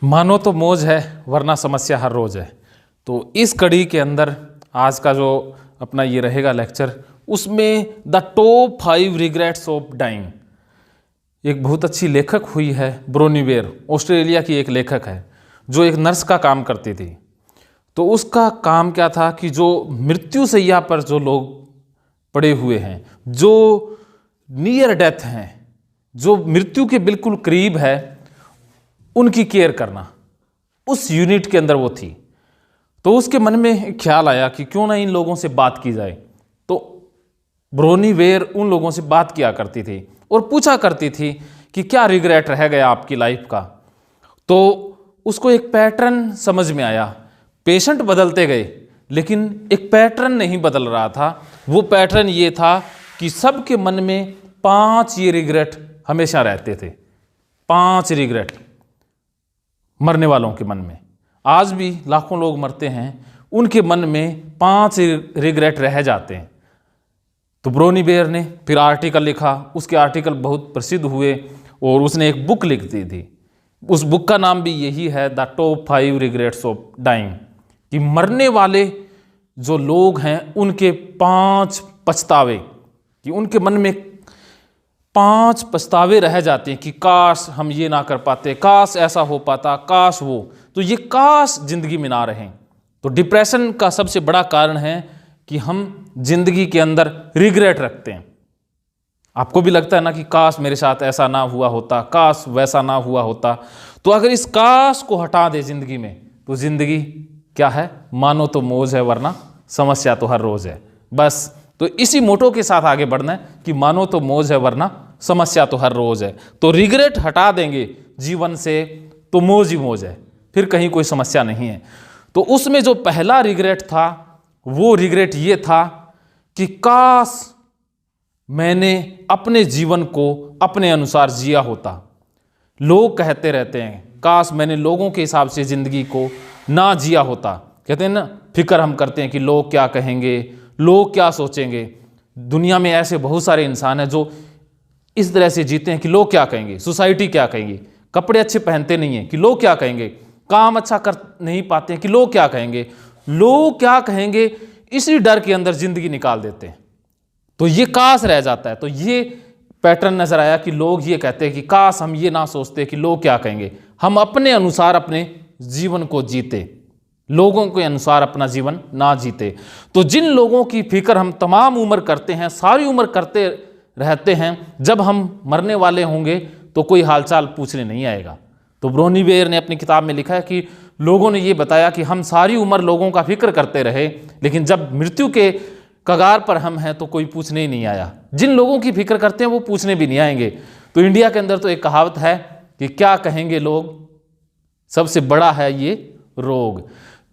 मानो तो मौज है वरना समस्या हर रोज है। तो इस कड़ी के अंदर आज का जो अपना ये रहेगा लेक्चर, उसमें the top 5 regrets of dying. एक बहुत अच्छी लेखक हुई है ब्रोनी बेयर, ऑस्ट्रेलिया की एक लेखक है जो एक नर्स का काम करती थी। तो उसका काम क्या था कि जो मृत्यु सैया पर जो लोग पड़े हुए हैं, जो नियर डेथ हैं, जो मृत्यु के बिल्कुल करीब है, उनकी केयर करना, उस यूनिट के अंदर वो थी। तो उसके मन में एक ख्याल आया कि क्यों ना इन लोगों से बात की जाए। तो ब्रोनी बेयर उन लोगों से बात किया करती थी और पूछा करती थी कि क्या रिग्रेट रह गया आपकी लाइफ का। तो उसको एक पैटर्न समझ में आया। पेशेंट बदलते गए लेकिन एक पैटर्न नहीं बदल रहा था। वो पैटर्न ये था कि सबके मन में 5 ये रिग्रेट हमेशा रहते थे। 5 रिग्रेट मरने वालों के मन में, आज भी लाखों लोग मरते हैं, उनके मन में 5 रिग्रेट रह जाते हैं। तो ब्रोनी बेयर ने फिर आर्टिकल लिखा, उसके आर्टिकल बहुत प्रसिद्ध हुए और उसने एक बुक लिख दी थी। उस बुक का नाम भी यही है, the top 5 regrets of dying, कि मरने वाले जो लोग हैं उनके 5 पछतावे, कि उनके मन में 5 पछतावे रह जाते हैं कि काश हम ये ना कर पाते, काश ऐसा हो पाता, काश वो। तो ये काश जिंदगी में ना रहें। तो डिप्रेशन का सबसे बड़ा कारण है कि हम जिंदगी के अंदर रिग्रेट रखते हैं। आपको भी लगता है ना कि काश मेरे साथ ऐसा ना हुआ होता, काश वैसा ना हुआ होता। तो अगर इस काश को हटा दे जिंदगी में, तो जिंदगी क्या है? मानो तो मौज है वरना समस्या तो हर रोज है। बस तो इसी मोटो के साथ आगे बढ़ना है कि मानो तो मौज है वरना समस्या तो हर रोज है। तो रिग्रेट हटा देंगे जीवन से तो मौज ही मौज है, फिर कहीं कोई समस्या नहीं है। तो उसमें जो पहला रिग्रेट था, वो रिग्रेट ये था कि काश मैंने अपने जीवन को अपने अनुसार जिया होता। लोग कहते रहते हैं काश मैंने लोगों के हिसाब से जिंदगी को ना जिया होता। कहते हैं ना, फिक्र हम करते हैं कि लोग क्या कहेंगे, लोग क्या सोचेंगे। दुनिया में ऐसे बहुत सारे इंसान हैं जो इस तरह से जीते हैं कि लोग क्या कहेंगे, सोसाइटी क्या कहेंगे। कपड़े अच्छे पहनते नहीं हैं कि लोग क्या कहेंगे, काम अच्छा कर नहीं पाते हैं कि लोग क्या कहेंगे, लोग क्या कहेंगे, इसी डर के अंदर जिंदगी निकाल देते हैं। तो ये काश रह जाता है। तो ये पैटर्न नजर आया कि लोग ये कहते हैं कि काश हम ये ना सोचते कि लोग क्या कहेंगे, हम अपने अनुसार अपने जीवन को जीते, लोगों के अनुसार अपना जीवन ना जीते। तो जिन लोगों की फिक्र हम तमाम उम्र करते हैं, सारी उम्र करते रहते हैं, जब हम मरने वाले होंगे तो कोई हालचाल पूछने नहीं आएगा। तो ब्रोनी बेयर ने अपनी किताब में लिखा है कि लोगों ने ये बताया कि हम सारी उम्र लोगों का फिक्र करते रहे, लेकिन जब मृत्यु के कगार पर हम हैं तो कोई पूछने ही नहीं आया। जिन लोगों की फिक्र करते हैं वो पूछने भी नहीं आएंगे। तो इंडिया के अंदर तो एक कहावत है कि क्या कहेंगे लोग, सबसे बड़ा है ये रोग।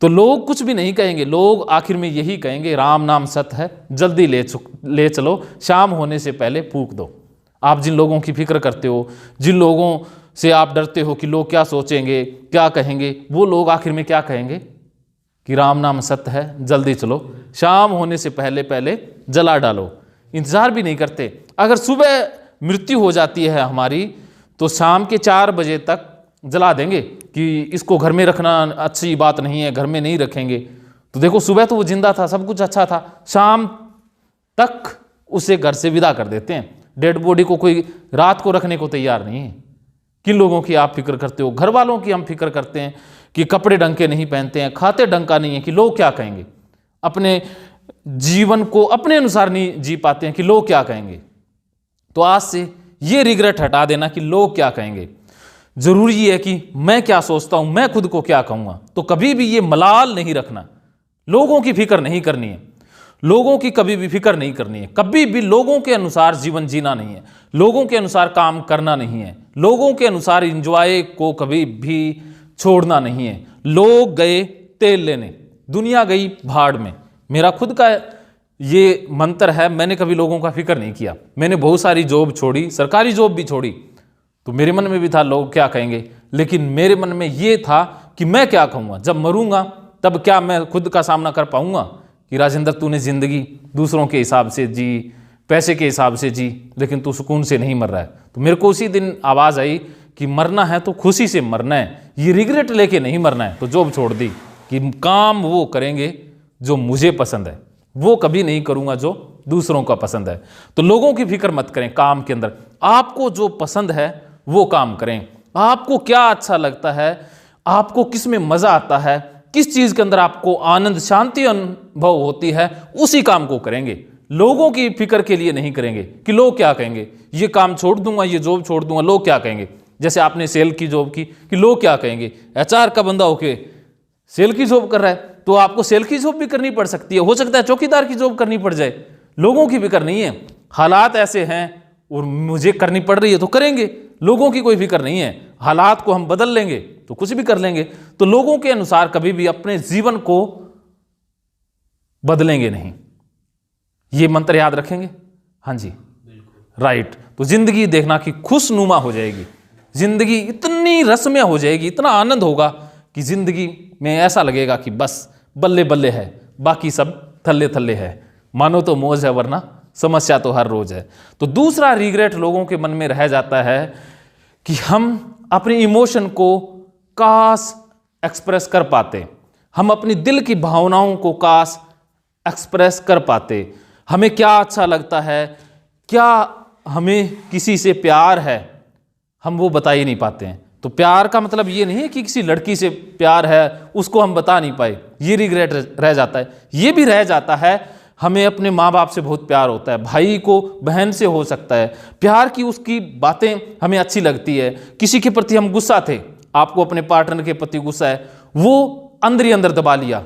तो लोग कुछ भी नहीं कहेंगे, लोग आखिर में यही कहेंगे, राम नाम सत्य है, जल्दी ले चलो, शाम होने से पहले फूंक दो। आप जिन लोगों की फिक्र करते हो, जिन लोगों से आप डरते हो कि लोग क्या सोचेंगे, क्या कहेंगे, वो लोग आखिर में क्या कहेंगे कि राम नाम सत्य है, जल्दी चलो, शाम होने से पहले पहले जला डालो। इंतजार भी नहीं करते। अगर सुबह मृत्यु हो जाती है हमारी तो शाम के 4 बजे तक जला देंगे कि इसको घर में रखना अच्छी बात नहीं है, घर में नहीं रखेंगे। तो देखो सुबह तो वो जिंदा था, सब कुछ अच्छा था, शाम तक उसे घर से विदा कर देते हैं। डेड बॉडी को कोई रात को रखने को तैयार नहीं है। किन लोगों की आप फिक्र करते हो? घर वालों की हम फिक्र करते हैं कि कपड़े ढंग के नहीं पहनते हैं, खाते ढंग का नहीं है कि लोग क्या कहेंगे, अपने जीवन को अपने अनुसार नहीं जी पाते हैं कि लोग क्या कहेंगे। तो आज से ये रिग्रेट हटा देना कि लोग क्या कहेंगे। जरूरी है कि मैं क्या सोचता हूं, मैं खुद को क्या कहूंगा। तो कभी भी ये मलाल नहीं रखना, लोगों की फिक्र नहीं करनी है, लोगों की कभी भी फिक्र नहीं करनी है, कभी भी लोगों के अनुसार जीवन जीना नहीं है, लोगों के अनुसार काम करना नहीं है, लोगों के अनुसार एंजॉय को कभी भी छोड़ना नहीं है। लोग गए तेल लेने, दुनिया गई भाड़ में। मेरा खुद का ये मंत्र है, मैंने कभी लोगों का फिक्र नहीं किया। मैंने बहुत सारी जॉब छोड़ी, सरकारी जॉब भी छोड़ी, तो मेरे मन में भी था लोग क्या कहेंगे, लेकिन मेरे मन में ये था कि मैं क्या कहूँगा, जब मरूंगा तब क्या मैं खुद का सामना कर पाऊंगा कि राजेंद्र तूने जिंदगी दूसरों के हिसाब से जी, पैसे के हिसाब से जी, लेकिन तू सुकून से नहीं मर रहा है। तो मेरे को उसी दिन आवाज़ आई कि मरना है तो खुशी से मरना है। ये रिग्रेट लेके नहीं मरना है। तो जॉब छोड़ दी कि काम वो करेंगे जो मुझे पसंद है, वो कभी नहीं करूंगा जो दूसरों का पसंद है। तो लोगों की फिक्र मत करें काम के अंदर, आपको जो पसंद है वो काम करें। आपको क्या अच्छा लगता है, आपको किस में मजा आता है, किस चीज के अंदर आपको आनंद शांति अनुभव होती है, उसी काम को करेंगे। लोगों की फिक्र के लिए नहीं करेंगे कि लोग क्या कहेंगे, ये काम छोड़ दूंगा, ये जॉब छोड़ दूंगा, लोग क्या कहेंगे। जैसे आपने सेल की जॉब की कि लोग क्या कहेंगे, एचआर का बंदा होके सेल की जॉब कर रहा है तो आपको सेल की जॉब भी करनी पड़ सकती है, हो सकता है चौकीदार की जॉब करनी पड़ जाए। लोगों की फिक्र नहीं है, हालात ऐसे हैं और मुझे करनी पड़ रही है तो करेंगे। लोगों की कोई फिक्र नहीं है, हालात को हम बदल लेंगे तो कुछ भी कर लेंगे। तो लोगों के अनुसार कभी भी अपने जीवन को बदलेंगे नहीं। ये मंत्र याद रखेंगे? हाँ जी, राइट। तो जिंदगी देखना कि खुशनुमा हो जाएगी, जिंदगी इतनी रसमय हो जाएगी, इतना आनंद होगा कि जिंदगी में ऐसा लगेगा कि बस बल्ले बल्ले है, बाकी सब थल्ले थल्ले है। मानो तो मौज है वरना समस्या तो हर रोज है। तो दूसरा रिग्रेट लोगों के मन में रह जाता है कि हम अपने इमोशन को काश एक्सप्रेस कर पाते, हम अपनी दिल की भावनाओं को काश एक्सप्रेस कर पाते। हमें क्या अच्छा लगता है, क्या हमें किसी से प्यार है, हम वो बता ही नहीं पाते हैं। तो प्यार का मतलब ये नहीं है कि किसी लड़की से प्यार है उसको हम बता नहीं पाए, ये रिग्रेट रह जाता है। ये भी रह जाता है हमें अपने माँ बाप से बहुत प्यार होता है, भाई को बहन से हो सकता है प्यार की, उसकी बातें हमें अच्छी लगती है। किसी के प्रति हम गुस्सा थे, आपको अपने पार्टनर के प्रति गुस्सा है, वो अंदर ही अंदर दबा लिया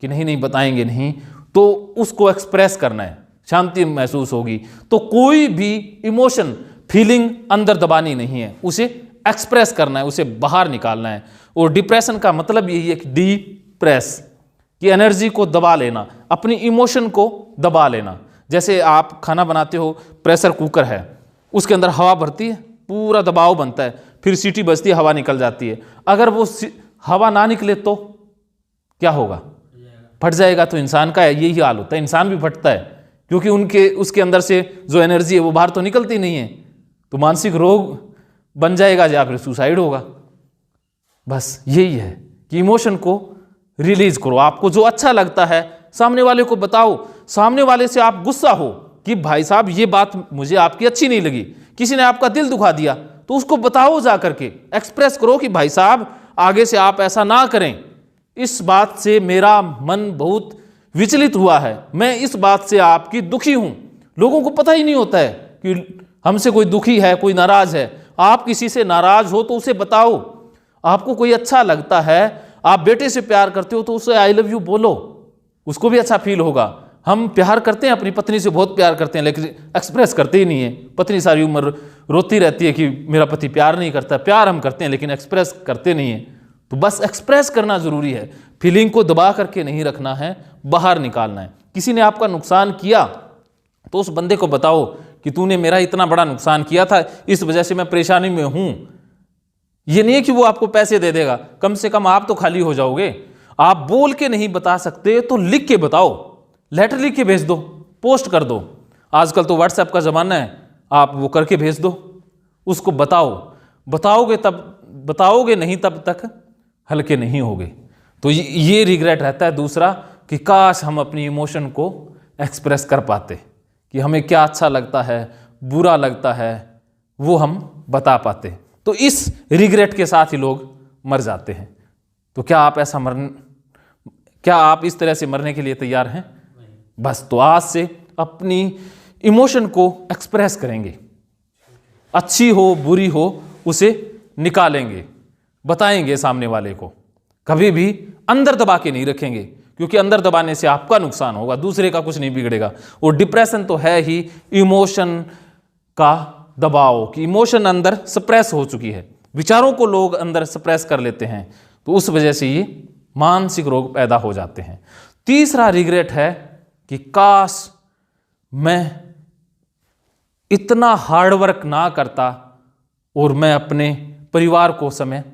कि नहीं नहीं बताएंगे नहीं, तो उसको एक्सप्रेस करना है, शांति महसूस होगी। तो कोई भी इमोशन फीलिंग अंदर दबानी नहीं है, उसे एक्सप्रेस करना है, उसे बाहर निकालना है। और डिप्रेशन का मतलब यही है कि डिप्रेस की एनर्जी को दबा लेना, अपनी इमोशन को दबा लेना। जैसे आप खाना बनाते हो, प्रेशर कुकर है, उसके अंदर हवा भरती है, पूरा दबाव बनता है, फिर सीटी बजती है, हवा निकल जाती है। अगर वो हवा ना निकले तो क्या होगा? फट जाएगा। तो इंसान का यही हाल होता है, इंसान भी फटता है क्योंकि उसके अंदर से जो एनर्जी है वो बाहर तो निकलती नहीं है। तो मानसिक रोग बन जाएगा या फिर सुसाइड होगा। बस यही है कि इमोशन को रिलीज करो, आपको जो अच्छा लगता है सामने वाले को बताओ। सामने वाले से आप गुस्सा हो कि भाई साहब ये बात मुझे आपकी अच्छी नहीं लगी, किसी ने आपका दिल दुखा दिया, तो उसको बताओ, जा करके एक्सप्रेस करो कि भाई साहब आगे से आप ऐसा ना करें, इस बात से मेरा मन बहुत विचलित हुआ है, मैं इस बात से आपकी दुखी हूं। लोगों को पता ही नहीं होता है कि हमसे कोई दुखी है, कोई नाराज है। आप किसी से नाराज हो तो उसे बताओ। आपको कोई अच्छा लगता है, आप बेटे से प्यार करते हो तो उसे आई लव यू बोलो, उसको भी अच्छा फील होगा। हम प्यार करते हैं, अपनी पत्नी से बहुत प्यार करते हैं, लेकिन एक्सप्रेस करते ही नहीं है। पत्नी सारी उम्र रोती रहती है कि मेरा पति प्यार नहीं करता। प्यार हम करते हैं लेकिन एक्सप्रेस करते नहीं है। तो बस एक्सप्रेस करना जरूरी है, फीलिंग को दबा करके नहीं रखना है, बाहर निकालना है। किसी ने आपका नुकसान किया तो उस बंदे को बताओ कि तूने मेरा इतना बड़ा नुकसान किया था, इस वजह से मैं परेशानी में हूं। ये नहीं है कि वो आपको पैसे दे देगा, कम से कम आप तो खाली हो जाओगे। आप बोल के नहीं बता सकते तो लिख के बताओ, लेटर लिख के भेज दो, पोस्ट कर दो। आजकल तो व्हाट्सएप का जमाना है, आप वो करके भेज दो, उसको बताओ। बताओगे नहीं तब तक हल्के नहीं होगे। तो ये रिग्रेट रहता है दूसरा कि काश हम अपनी इमोशन को एक्सप्रेस कर पाते, कि हमें क्या अच्छा लगता है, बुरा लगता है, वो हम बता पाते। तो इस रिग्रेट के साथ ही लोग मर जाते हैं। तो क्या आप इस तरह से मरने के लिए तैयार हैं? बस तो आज से अपनी इमोशन को एक्सप्रेस करेंगे, अच्छी हो बुरी हो उसे निकालेंगे, बताएंगे सामने वाले को। कभी भी अंदर दबा के नहीं रखेंगे, क्योंकि अंदर दबाने से आपका नुकसान होगा, दूसरे का कुछ नहीं बिगड़ेगा। और डिप्रेशन तो है ही इमोशन का दबाव, कि इमोशन अंदर सप्रेस हो चुकी है, विचारों को लोग अंदर सप्रेस कर लेते हैं, तो उस वजह से ये मानसिक रोग पैदा हो जाते हैं। तीसरा रिग्रेट है कि काश मैं इतना हार्डवर्क ना करता और मैं अपने परिवार को समय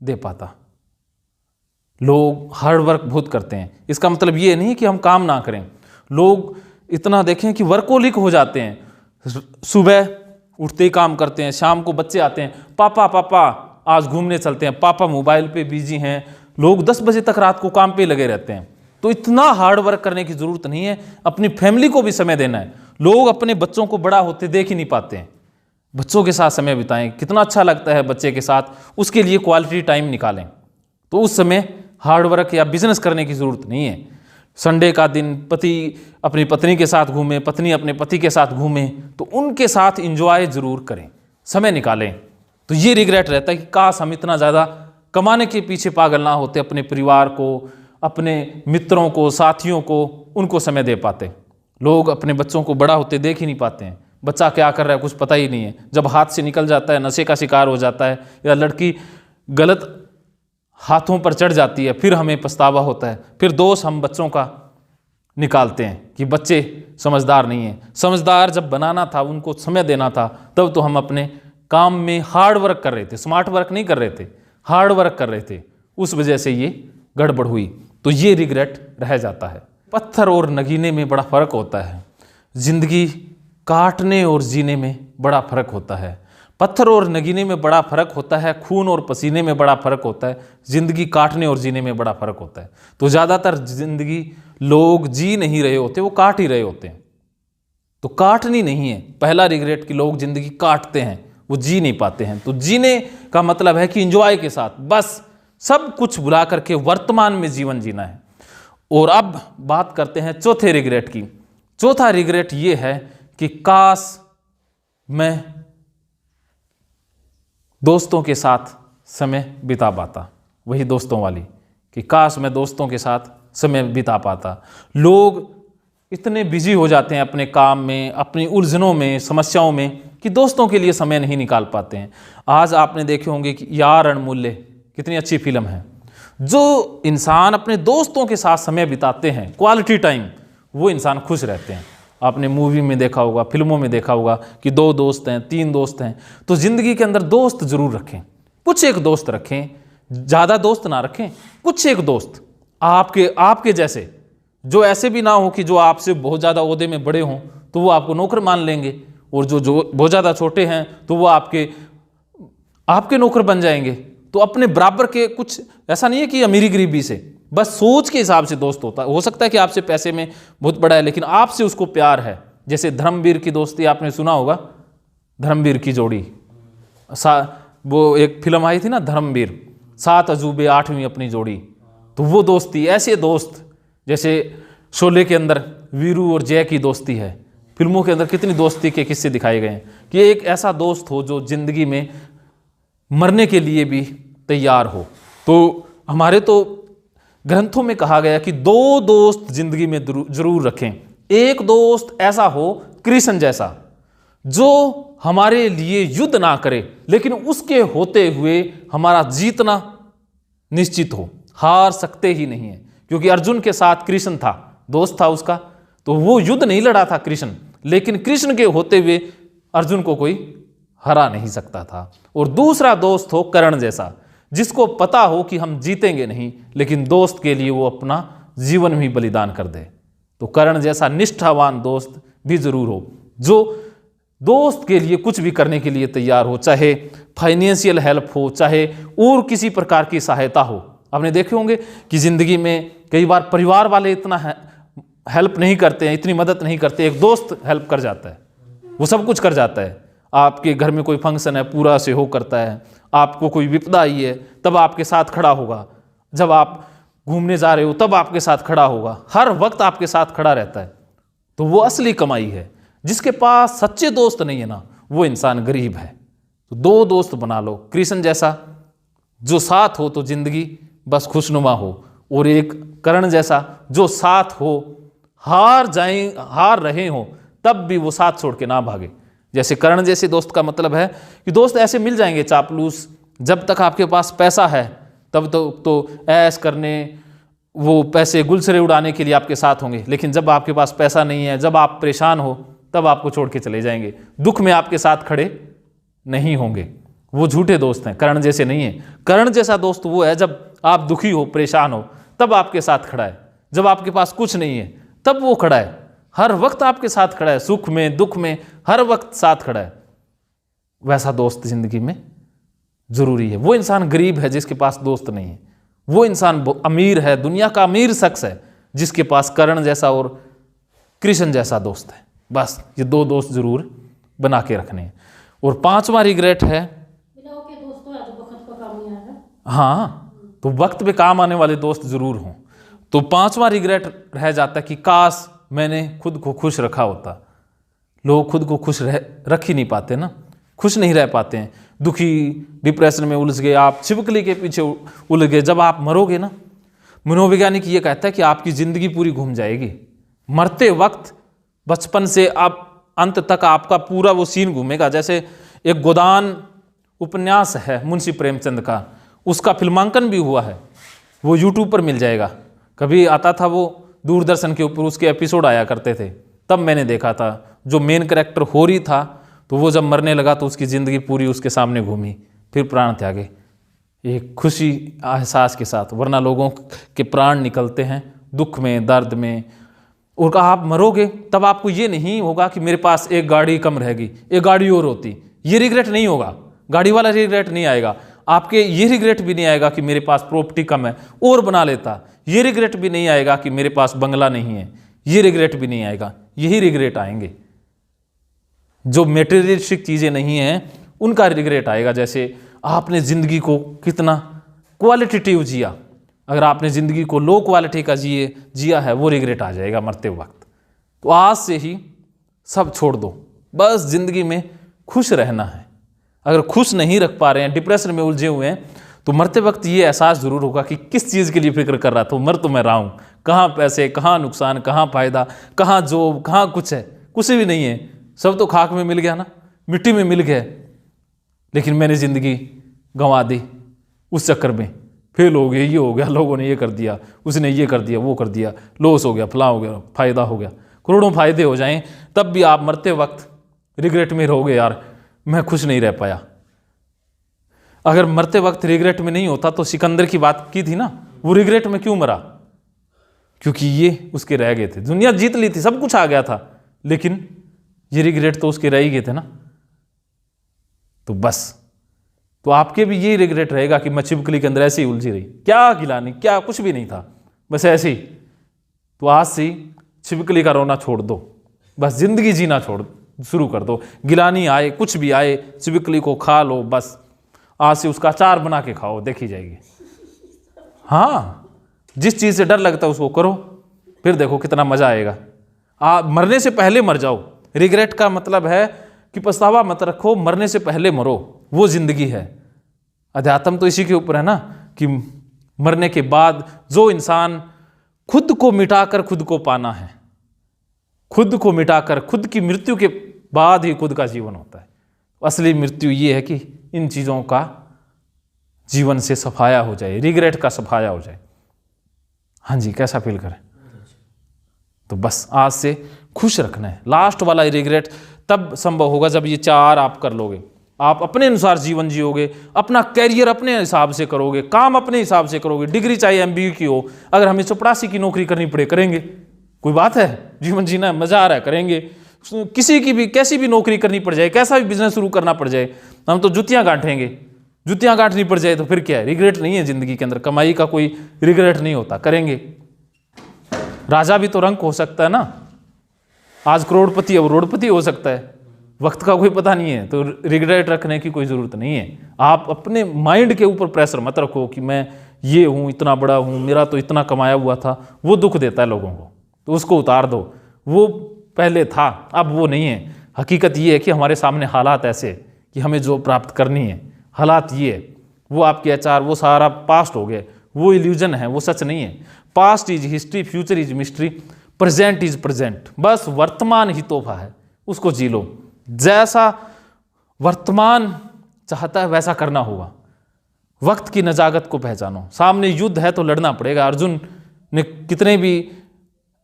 दे पाता। लोग हार्डवर्क बहुत करते हैं, इसका मतलब ये नहीं कि हम काम ना करें। लोग इतना देखें कि वर्कोलिक हो जाते हैं, सुबह उठते ही काम करते हैं, शाम को बच्चे आते हैं, पापा पापा आज घूमने चलते हैं, पापा मोबाइल पे बिजी हैं, लोग 10 बजे तक रात को काम पे लगे रहते हैं। तो इतना हार्ड वर्क करने की जरूरत नहीं है, अपनी फैमिली को भी समय देना है। लोग अपने बच्चों को बड़ा होते देख ही नहीं पाते हैं। बच्चों के साथ समय बिताएं, कितना अच्छा लगता है बच्चे के साथ, उसके लिए क्वालिटी टाइम निकालें। तो उस समय हार्ड वर्क या बिजनेस करने की जरूरत नहीं है। संडे का दिन पति अपनी पत्नी के साथ घूमे, पत्नी अपने पति के साथ घूमे, तो उनके साथ इंजॉय जरूर करें, समय निकालें। तो ये रिग्रेट रहता है कि काश हम इतना ज़्यादा कमाने के पीछे पागल ना होते, अपने परिवार को, अपने मित्रों को, साथियों को, उनको समय दे पाते। लोग अपने बच्चों को बड़ा होते देख ही नहीं पाते हैं। बच्चा क्या कर रहा है कुछ पता ही नहीं है। जब हाथ से निकल जाता है, नशे का शिकार हो जाता है, या लड़की गलत हाथों पर चढ़ जाती है, फिर हमें पछतावा होता है। फिर दोष हम बच्चों का निकालते हैं कि बच्चे समझदार नहीं हैं। समझदार जब बनाना था, उनको समय देना था, तब तो हम अपने काम में हार्ड वर्क कर रहे थे, स्मार्ट वर्क नहीं कर रहे थे, हार्ड वर्क कर रहे थे। उस वजह से ये गड़बड़ हुई, तो ये रिग्रेट रह जाता है। पत्थर और नगीने में बड़ा फर्क होता है, जिंदगी काटने और जीने में बड़ा फर्क होता है। पत्थर और नगीने में बड़ा फर्क होता है, खून और पसीने में बड़ा फर्क होता है, जिंदगी काटने और जीने में बड़ा फर्क होता है। तो ज़्यादातर जिंदगी लोग जी नहीं रहे होते, वो काट ही रहे होते हैं। तो काटनी नहीं है पहला रिग्रेट कि लोग जिंदगी काटते हैं, वो जी नहीं पाते हैं। तो जीने का मतलब है कि इंजॉय के साथ बस सब कुछ भुला करके वर्तमान में जीवन जीना है। और अब बात करते हैं चौथे रिग्रेट की। चौथा रिग्रेट ये है कि काश मैं दोस्तों के साथ समय बिता पाता। वही दोस्तों वाली कि काश मैं दोस्तों के साथ समय बिता पाता। लोग इतने बिजी हो जाते हैं अपने काम में, अपनी उलझनों में, समस्याओं में, कि दोस्तों के लिए समय नहीं निकाल पाते हैं। आज आपने देखे होंगे कि यार अनमूल्य कितनी अच्छी फिल्म है। जो इंसान अपने दोस्तों के साथ समय बिताते हैं, क्वालिटी टाइम, वो इंसान खुश रहते हैं। आपने मूवी में देखा होगा, फिल्मों में देखा होगा कि 2 दोस्त हैं, 3 दोस्त हैं। तो जिंदगी के अंदर दोस्त जरूर रखें, कुछ एक दोस्त रखें, ज़्यादा दोस्त ना रखें, कुछ एक दोस्त आपके जैसे, जो ऐसे भी ना हो कि जो आपसे बहुत ज़्यादा ओहदे में बड़े हों तो वो आपको नौकर मान लेंगे, और जो बहुत ज़्यादा छोटे हैं तो वो आपके नौकर बन जाएंगे। तो अपने बराबर के, कुछ ऐसा नहीं है कि अमीरी गरीबी से, बस सोच के हिसाब से दोस्त होता है। हो सकता है कि आपसे पैसे में बहुत बड़ा है, लेकिन आपसे उसको प्यार है। जैसे धर्मवीर की दोस्ती आपने सुना होगा, धर्मवीर की जोड़ी, वो एक फिल्म आई थी ना धर्मवीर, 7 अजूबे 8वीं अपनी जोड़ी। तो वो दोस्ती, ऐसे दोस्त, जैसे शोले के अंदर वीरू और जय की दोस्ती है, फिल्मों के अंदर कितनी दोस्ती के किस्से दिखाए गए हैं कि एक ऐसा दोस्त हो जो जिंदगी में मरने के लिए भी तैयार हो। तो हमारे तो ग्रंथों में कहा गया कि 2 दोस्त जिंदगी में जरूर रखें। एक दोस्त ऐसा हो कृष्ण जैसा, जो हमारे लिए युद्ध ना करे, लेकिन उसके होते हुए हमारा जीतना निश्चित हो, हार सकते ही नहीं है। क्योंकि अर्जुन के साथ कृष्ण था, दोस्त था उसका, तो वो युद्ध नहीं लड़ा था कृष्ण, लेकिन कृष्ण के होते हुए अर्जुन को कोई हरा नहीं सकता था। और दूसरा दोस्त हो कर्ण जैसा, जिसको पता हो कि हम जीतेंगे नहीं, लेकिन दोस्त के लिए वो अपना जीवन भी बलिदान कर दे। तो कर्ण जैसा निष्ठावान दोस्त भी जरूर हो, जो दोस्त के लिए कुछ भी करने के लिए तैयार हो, चाहे फाइनेंशियल हेल्प हो, चाहे और किसी प्रकार की सहायता हो। आपने देखे होंगे कि जिंदगी में कई बार परिवार वाले इतना हेल्प नहीं करते हैं, इतनी मदद नहीं करते, एक दोस्त हेल्प कर जाता है, वो सब कुछ कर जाता है। आपके घर में कोई फंक्शन है, पूरा सहयोग करता है। आपको कोई विपदा आई है, तब आपके साथ खड़ा होगा। जब आप घूमने जा रहे हो, तब आपके साथ खड़ा होगा, हर वक्त आपके साथ खड़ा रहता है। तो वो असली कमाई है। जिसके पास सच्चे दोस्त नहीं है ना, वो इंसान गरीब है। तो 2 दोस्त बना लो, कृष्ण जैसा जो साथ हो तो जिंदगी बस खुशनुमा हो, और एक कर्ण जैसा जो साथ हो, हार रहे हो तब भी वो साथ छोड़ के ना भागे। जैसे कर्ण जैसे दोस्त का मतलब है कि दोस्त ऐसे मिल जाएंगे चापलूस, जब तक आपके पास पैसा है तब तो ऐश करने, वो पैसे गुलछरे उड़ाने के लिए आपके साथ होंगे, लेकिन जब आपके पास पैसा नहीं है, जब आप परेशान हो, तब आपको छोड़ के चले जाएंगे, दुख में आपके साथ खड़े नहीं होंगे। वो झूठे दोस्त हैं, कर्ण जैसे नहीं है। कर्ण जैसा दोस्त वो है जब आप दुखी हो, परेशान हो, तब आपके साथ खड़ा है। जब आपके पास कुछ नहीं है तब वो खड़ा है, हर वक्त आपके साथ खड़ा है, सुख में दुख में हर वक्त साथ खड़ा है। वैसा दोस्त जिंदगी में जरूरी है। वो इंसान गरीब है जिसके पास दोस्त नहीं है, वो इंसान अमीर है, दुनिया का अमीर शख्स है जिसके पास करण जैसा और कृष्ण जैसा दोस्त है। बस ये दो दोस्त जरूर बना के रखने हैं। और पांचवा रिग्रेट है, हाँ, तो वक्त पे काम आने वाले दोस्त जरूर हों। तो पांचवा रिग्रेट रह जाता है कि काश मैंने खुद को खुश रखा होता। लोग खुद को खुश रख ही नहीं पाते ना, खुश नहीं रह पाते हैं, दुखी, डिप्रेशन में उलझ गए, आप छिपकली के पीछे उलझ गए। जब आप मरोगे ना, मनोवैज्ञानिक ये कहता है कि आपकी जिंदगी पूरी घूम जाएगी। मरते वक्त बचपन से आप अंत तक आपका पूरा वो सीन घूमेगा। जैसे एक गोदान उपन्यास है मुंशी प्रेमचंद का, उसका फिल्मांकन भी हुआ है, वो यूट्यूब पर मिल जाएगा। कभी आता था वो दूरदर्शन के ऊपर, उसके एपिसोड आया करते थे, तब मैंने देखा था। जो मेन कैरेक्टर होरी था, तो वो जब मरने लगा तो उसकी ज़िंदगी पूरी उसके सामने घूमी, फिर प्राण त्यागे एक खुशी एहसास के साथ। वरना लोगों के प्राण निकलते हैं दुख में, दर्द में। और आप मरोगे तब आपको ये नहीं होगा कि मेरे पास एक गाड़ी कम रहेगी, एक गाड़ी और होती, ये रिग्रेट नहीं होगा। गाड़ी वाला रिग्रेट नहीं आएगा आपके। ये रिग्रेट भी नहीं आएगा कि मेरे पास प्रॉपर्टी कम है और बना लेता। ये रिग्रेट भी नहीं आएगा कि मेरे पास बंगला नहीं है, ये रिग्रेट भी नहीं आएगा। यही रिग्रेट आएंगे जो मेटेरियलिस्टिक चीज़ें नहीं हैं, उनका रिग्रेट आएगा। जैसे आपने ज़िंदगी को कितना क्वालिटेटिव जिया, अगर आपने ज़िंदगी को लो क्वालिटी का जिया है, वो रिग्रेट आ जाएगा मरते वक्त। तो आज से ही सब छोड़ दो, बस ज़िंदगी में खुश रहना है। अगर खुश नहीं रख पा रहे हैं, डिप्रेशन में उलझे हुए हैं, तो मरते वक्त ये एहसास ज़रूर होगा कि किस चीज़ के लिए फिक्र कर रहा था। मर तो मैं रहा हूँ, कहाँ पैसे, कहाँ नुकसान, कहाँ फ़ायदा, कहाँ जॉब, कहाँ कुछ है, कुछ भी नहीं है। सब तो खाक में मिल गया ना, मिट्टी में मिल गया। लेकिन मैंने ज़िंदगी गंवा दी उस चक्कर में, फेल हो गया, ये हो गया, लोगों ने ये कर दिया, उसने ये कर दिया, वो कर दिया, लॉस हो गया, फलां हो गया, फ़ायदा हो गया, करोड़ों फ़ायदे हो जाएं, तब भी आप मरते वक्त रिग्रेट में रहोगे, यार मैं खुश नहीं रह पाया। अगर मरते वक्त रिग्रेट में नहीं होता तो सिकंदर की बात की थी ना, वो रिग्रेट में क्यों मरा? क्योंकि ये उसके रह गए थे। दुनिया जीत ली थी, सब कुछ आ गया था, लेकिन ये रिग्रेट तो उसके रह ही गए थे ना। तो बस, तो आपके भी यही रिग्रेट रहेगा कि मैं छिपकली के अंदर ऐसे ही उलझी रही, क्या गिलानी, क्या कुछ भी नहीं था, बस ऐसे ही। तो आज से छिपकली का रोना छोड़ दो, बस जिंदगी जीना शुरू कर दो। गिलानी आए, कुछ भी आए, छिपकली को खा लो, बस आज से उसका अचार बना के खाओ, देखी जाएगी। हाँ, जिस चीज़ से डर लगता है उसको करो, फिर देखो कितना मजा आएगा। मरने से पहले मर जाओ। रिग्रेट का मतलब है कि पछतावा मत रखो, मरने से पहले मरो, वो जिंदगी है। अध्यात्म तो इसी के ऊपर है ना, कि मरने के बाद जो इंसान खुद को मिटाकर खुद को पाना है, खुद को मिटाकर, खुद की मृत्यु के बाद ही खुद का जीवन होता है। असली मृत्यु ये है कि इन चीज़ों का जीवन से सफाया हो जाए, रिग्रेट का सफाया हो जाए। हाँ जी, कैसा फील करें? तो बस आज से खुश रखना है। लास्ट वाला रिग्रेट तब संभव होगा जब ये चार आप कर लोगे। आप अपने अनुसार जीवन जियोगे, अपना कैरियर अपने हिसाब से करोगे, काम अपने हिसाब से करोगे। डिग्री चाहे MBA की हो, अगर हमें चपरासी की नौकरी करनी पड़े करेंगे, कोई बात है? जीवन जीना है, मजा आ रहा है, करेंगे। किसी की भी कैसी भी नौकरी करनी पड़ जाए, कैसा भी बिजनेस शुरू करना पड़ जाए, हम तो जुतियां गांठेंगे। जुतियां गांठनी पड़ जाए तो फिर क्या है? रिग्रेट नहीं है जिंदगी के अंदर, कमाई का कोई रिग्रेट नहीं होता, करेंगे। राजा भी तो रंक हो सकता है ना, आज करोड़पति है, वो रोडपति हो सकता है, वक्त का कोई पता नहीं है। तो रिग्रेट रखने की कोई ज़रूरत नहीं है। आप अपने माइंड के ऊपर प्रेशर मत रखो कि मैं ये हूँ, इतना बड़ा हूँ, मेरा तो इतना कमाया हुआ था। वो दुख देता है लोगों को, तो उसको उतार दो। वो पहले था, अब वो नहीं है। हकीकत ये है कि हमारे सामने हालात ऐसे कि हमें जो प्राप्त करनी है, हालात ये है। वो आपके आचार, वो सारा पास्ट हो गए, वो इल्यूजन है, वो सच नहीं है। Past is history, future is mystery, present is present. बस वर्तमान ही तोहफा है, उसको जी लो। जैसा वर्तमान चाहता है वैसा करना होगा। वक्त की नजाकत को पहचानो। सामने युद्ध है तो लड़ना पड़ेगा। अर्जुन ने कितने भी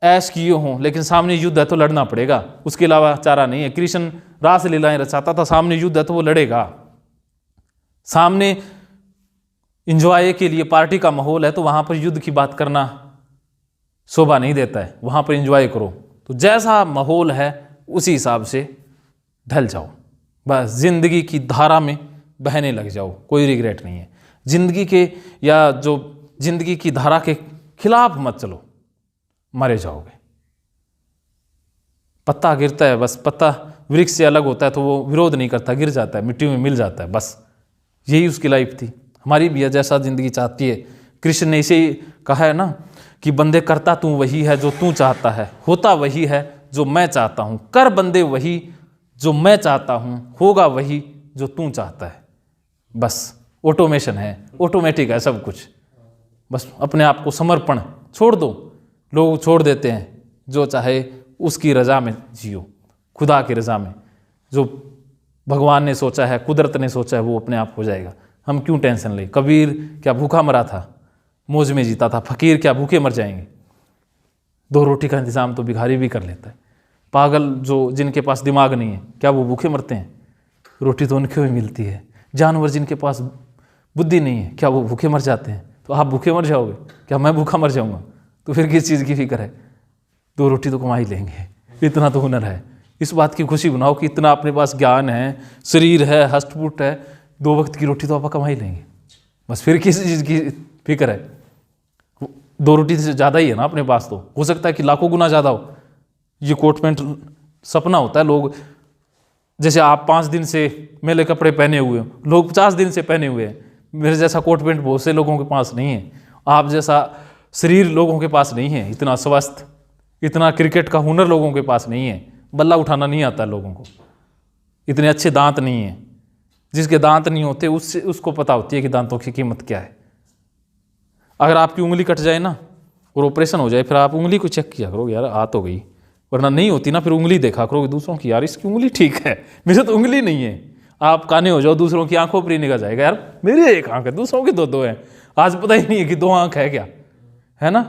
ऐश किए हों, लेकिन सामने युद्ध है तो लड़ना पड़ेगा, उसके अलावा चारा नहीं है। कृष्ण रास लीलाएं रचाता था, सामने युद्ध है तो वो लड़ेगा। सामने इंजॉय के लिए पार्टी का माहौल है तो वहां पर युद्ध की बात करना शोभा नहीं देता है, वहां पर इंजॉय करो। तो जैसा माहौल है उसी हिसाब से ढल जाओ। बस जिंदगी की धारा में बहने लग जाओ, कोई रिग्रेट नहीं है। जिंदगी के या जो जिंदगी की धारा के खिलाफ मत चलो, मरे जाओगे। पत्ता गिरता है, बस पत्ता वृक्ष से अलग होता है तो वो विरोध नहीं करता, गिर जाता है, मिट्टी में मिल जाता है, बस यही उसकी लाइफ थी। हमारी भी जैसा जिंदगी चाहती है। कृष्ण ने इसे ही कहा है ना कि बंदे करता तू वही है जो तू चाहता है, होता वही है जो मैं चाहता हूं। कर बंदे वही जो मैं चाहता हूं, होगा वही जो तू चाहता है। बस ऑटोमेशन है, ऑटोमेटिक है सब कुछ। बस अपने आप को समर्पण छोड़ दो। लोग छोड़ देते हैं, जो चाहे उसकी रजा में जियो, खुदा की रजा में। जो भगवान ने सोचा है, कुदरत ने सोचा है, वो अपने आप हो जाएगा। हम क्यों टेंशन लें? कबीर क्या भूखा मरा था, मौज में जीता था। फकीर क्या भूखे मर जाएंगे? 2 रोटी का इंतजाम तो भिखारी भी कर लेता है। पागल जो जिनके पास दिमाग नहीं है, क्या वो भूखे मरते हैं? रोटी तो उनको भी मिलती है। जानवर जिनके पास बुद्धि नहीं है, क्या वो भूखे मर जाते हैं? तो आप भूखे मर जाओगे, क्या मैं भूखा मर जाऊंगा? तो फिर किस चीज़ की फिक्र है? 2 रोटी तो कमा ही लेंगे, इतना तो हुनर है। इस बात की खुशी बनाओ कि इतना अपने पास ज्ञान है, शरीर है, हष्टपुष्ट है, 2 वक्त की रोटी तो आप कमा ही लेंगे। बस फिर किस चीज़ की फिक्र है? 2 रोटी से ज़्यादा ही है ना अपने पास, तो हो सकता है कि लाखों गुना ज़्यादा हो। ये कोट पैंट सपना होता है। लोग जैसे आप 5 दिन से मेले कपड़े पहने हुए हो, लोग 50 दिन से पहने हुए हैं। मेरे जैसा कोट पैंट बहुत से लोगों के पास नहीं है। आप जैसा शरीर लोगों के पास नहीं है, इतना स्वस्थ, इतना क्रिकेट का हुनर लोगों के पास नहीं है। बल्ला उठाना नहीं आता लोगों को, इतने अच्छे दांत नहीं है। जिसके दांत नहीं होते उसको पता होती है कि दांतों की कीमत क्या है। अगर आपकी उंगली कट जाए ना और ऑपरेशन हो जाए, फिर आप उंगली को चेक किया करो, यार आ तो गई, वरना नहीं होती ना, फिर उंगली देखा करोगे दूसरों की, यार इसकी उंगली ठीक है, मेरे तो उंगली नहीं है। आप काने हो जाओ, दूसरों की आंखों पर ही निगाह जाएगा, यार मेरी 1 आंख है, दूसरों की 2-2 है। आज पता ही नहीं है कि 2 आंख है क्या, है ना।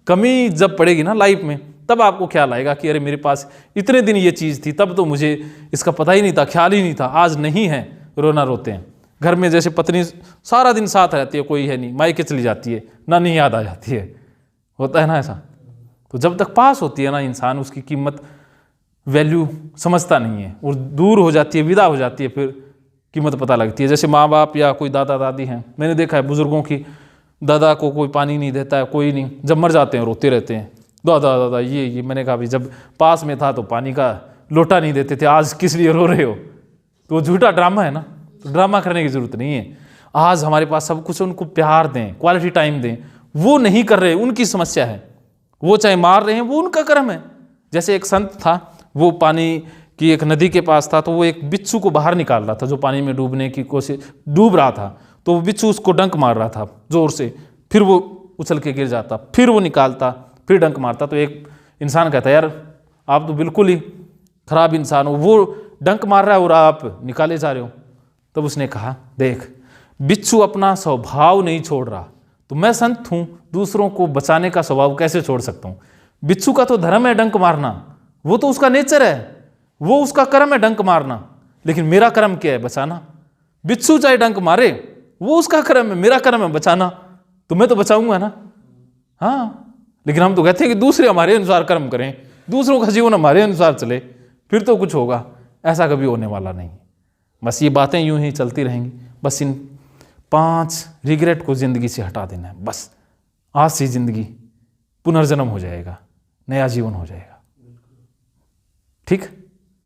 कमी जब पड़ेगी ना लाइफ में, तब आपको ख्याल आएगा कि अरे मेरे पास इतने दिन ये चीज़ थी, तब तो मुझे इसका पता ही नहीं था, ख्याल ही नहीं था। आज नहीं है, रोना रोते हैं। घर में जैसे पत्नी सारा दिन साथ रहती है, कोई है नहीं, मायके चली जाती है, नानी याद आ जाती है, होता है ना ऐसा। तो जब तक पास होती है ना इंसान, उसकी कीमत वैल्यू समझता नहीं है, और दूर हो जाती है, विदा हो जाती है, फिर कीमत पता लगती है। जैसे माँ बाप या कोई दादा दादी हैं, मैंने देखा है बुजुर्गों की, दादा को कोई पानी नहीं देता है, कोई नहीं, जब मर जाते हैं रोते रहते हैं, दादा दादा ये। मैंने कहा भाई जब पास में था तो पानी का लोटा नहीं देते थे, आज किस लिए रो रहे हो? तो झूठा ड्रामा है ना, तो ड्रामा करने की जरूरत नहीं है। आज हमारे पास सब कुछ, उनको प्यार दें, क्वालिटी टाइम दें। वो नहीं कर रहे, उनकी समस्या है। वो चाहे मार रहे हैं, वो उनका कर्म है। जैसे एक संत था, वो पानी की एक नदी के पास था, तो वो एक बिच्छू को बाहर निकाल रहा था, जो पानी में डूबने की कोशिश, डूब रहा था। तो वो बिच्छू उसको डंक मार रहा था जोर से, फिर वो उछल के गिर जाता, फिर वो निकालता, फिर डंक मारता। तो एक इंसान कहता, यार आप तो बिल्कुल ही खराब इंसान हो, वो डंक मार रहा है और आप निकाले जा रहे हो। तब उसने कहा, देख बिच्छू अपना स्वभाव नहीं छोड़ रहा, तो मैं संत हूं, दूसरों को बचाने का स्वभाव कैसे छोड़ सकता हूं? बिच्छू का तो धर्म है डंक मारना, वो तो उसका नेचर है, वो उसका कर्म है डंक मारना, लेकिन मेरा कर्म क्या है? बचाना। बिच्छू चाहे डंक मारे, वो उसका कर्म है, मेरा कर्म है बचाना, तो मैं तो बचाऊंगा ना। हाँ, लेकिन हम तो कहते हैं कि दूसरे हमारे अनुसार कर्म करें, दूसरों का जीवन हमारे अनुसार चले, फिर तो कुछ होगा। ऐसा कभी होने वाला नहीं। बस ये बातें यूं ही चलती रहेंगी। बस इन 5 रिग्रेट को जिंदगी से हटा देना है। बस आज से जिंदगी पुनर्जन्म हो जाएगा, नया जीवन हो जाएगा। ठीक।